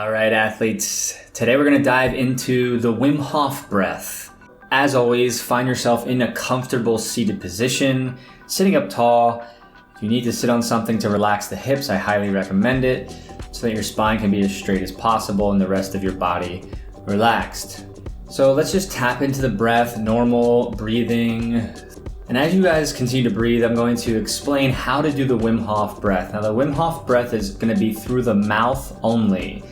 All right, athletes. Today we're going to dive into the Wim Hof breath. As always, find yourself in a comfortable seated position, sitting up tall. If you need to sit on something to relax the hips, I highly recommend it so that your spine can be as straight as possible and the rest of your body relaxed. So let's just tap into the breath, normal breathing. And as you guys continue to breathe, I'm going to explain how to do the Wim Hof breath. Now the Wim Hof breath is going to be through the mouth only.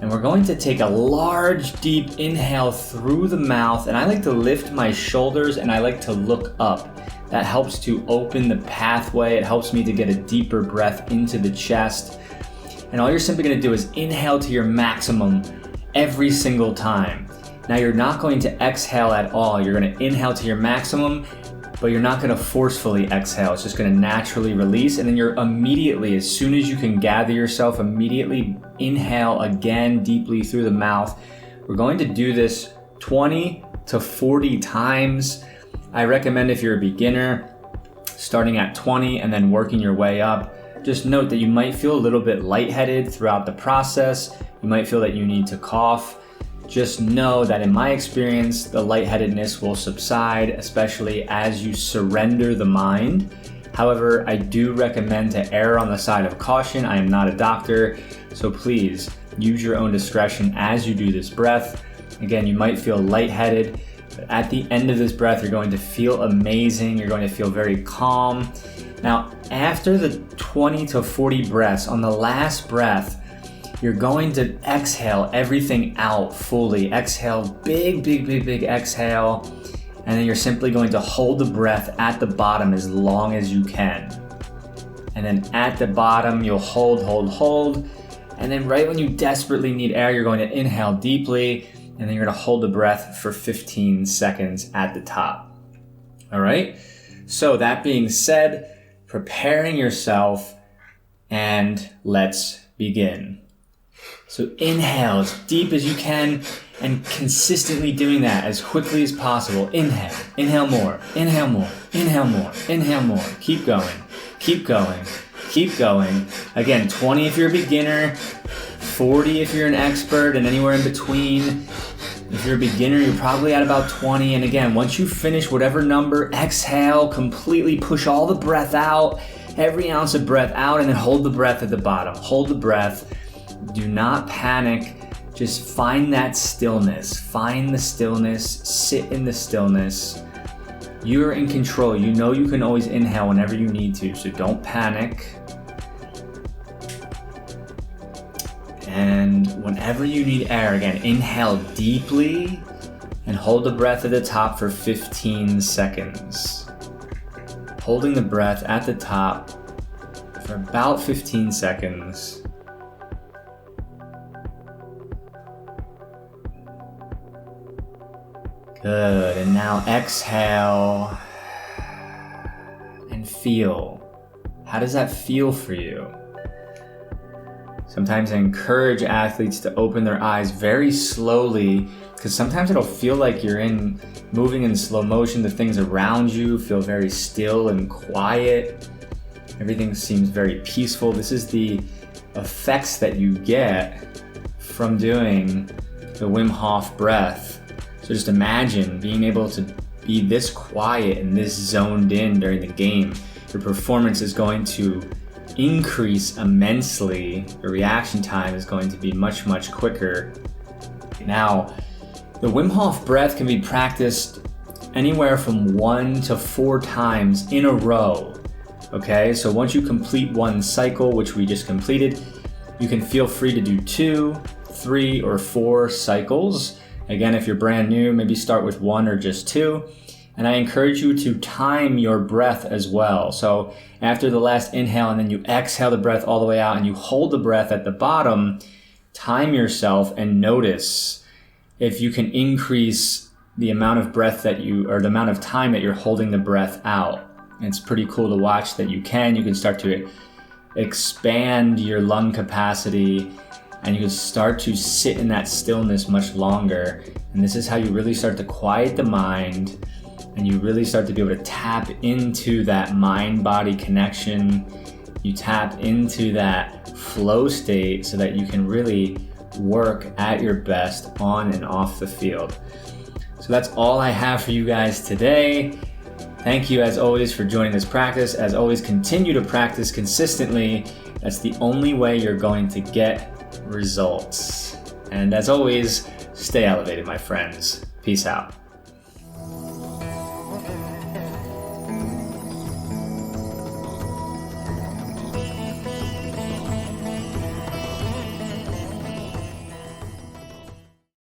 And we're going to take a large, deep inhale through the mouth. And I like to lift my shoulders and I like to look up. That helps to open the pathway. It helps me to get a deeper breath into the chest. And all you're simply going to do is inhale to your maximum every single time. Now you're not going to exhale at all. You're going to inhale to your maximum, but you're not going to forcefully exhale. It's just going to naturally release. And then you're immediately, as soon as you can gather yourself, immediately inhale again deeply through the mouth. We're going to do this 20 to 40 times. I recommend if you're a beginner, starting at 20 and then working your way up. Just note that you might feel a little bit lightheaded throughout the process. You might feel that you need to cough. Just know that in my experience, the lightheadedness will subside, especially as you surrender the mind. However, I do recommend to err on the side of caution. I am not a doctor, so please use your own discretion as you do this breath. Again, you might feel lightheaded, but at the end of this breath, you're going to feel amazing. You're going to feel very calm. Now, after the 20 to 40 breaths, on the last breath, you're going to exhale everything out fully. Exhale, big exhale. And then you're simply going to hold the breath at the bottom as long as you can. And then at the bottom, you'll hold. And then right when you desperately need air, you're going to inhale deeply. And then you're going to hold the breath for 15 seconds at the top. All right? So that being said, preparing yourself, and let's begin. So inhale as deep as you can and consistently doing that as quickly as possible. Inhale more. Keep going. Again, 20 if you're a beginner, 40 if you're an expert, and anywhere in between. If you're a beginner, you're probably at about 20. And again, once you finish whatever number, exhale, completely push all the breath out, every ounce of breath out, and then hold the breath at the bottom. Hold the breath. Do not panic. Just find that stillness. Find the stillness. Sit in the stillness. You're in control. You know you can always inhale whenever you need to, so don't panic. And whenever you need air, again, inhale deeply and hold the breath at the top for 15 seconds. Holding the breath at the top for about 15 seconds. Good, and now exhale and feel. How does that feel for you? Sometimes I encourage athletes to open their eyes very slowly because sometimes it'll feel like you're moving in slow motion. The things around you feel very still and quiet. Everything seems very peaceful. This is the effects that you get from doing the Wim Hof breath. So just imagine being able to be this quiet and this zoned in during the game. Your performance is going to increase immensely. Your reaction time is going to be much quicker. Now, the Wim Hof breath can be practiced anywhere from 1 to 4 times in a row. Okay, so once you complete one cycle, which we just completed, you can feel free to do 2, 3, or 4 cycles. Again, if you're brand new, maybe start with 1 or just 2. And I encourage you to time your breath as well. So after the last inhale and then you exhale the breath all the way out and you hold the breath at the bottom, time yourself and notice if you can increase the amount of breath or the amount of time that you're holding the breath out. And it's pretty cool to watch that you can start to expand your lung capacity and you can start to sit in that stillness much longer. And this is how you really start to quiet the mind and you really start to be able to tap into that mind-body connection. You tap into that flow state so that you can really work at your best on and off the field. So that's all I have for you guys today. Thank you as always for joining this practice. As always, continue to practice consistently. That's the only way you're going to get results. And as always, stay elevated, my friends. Peace out.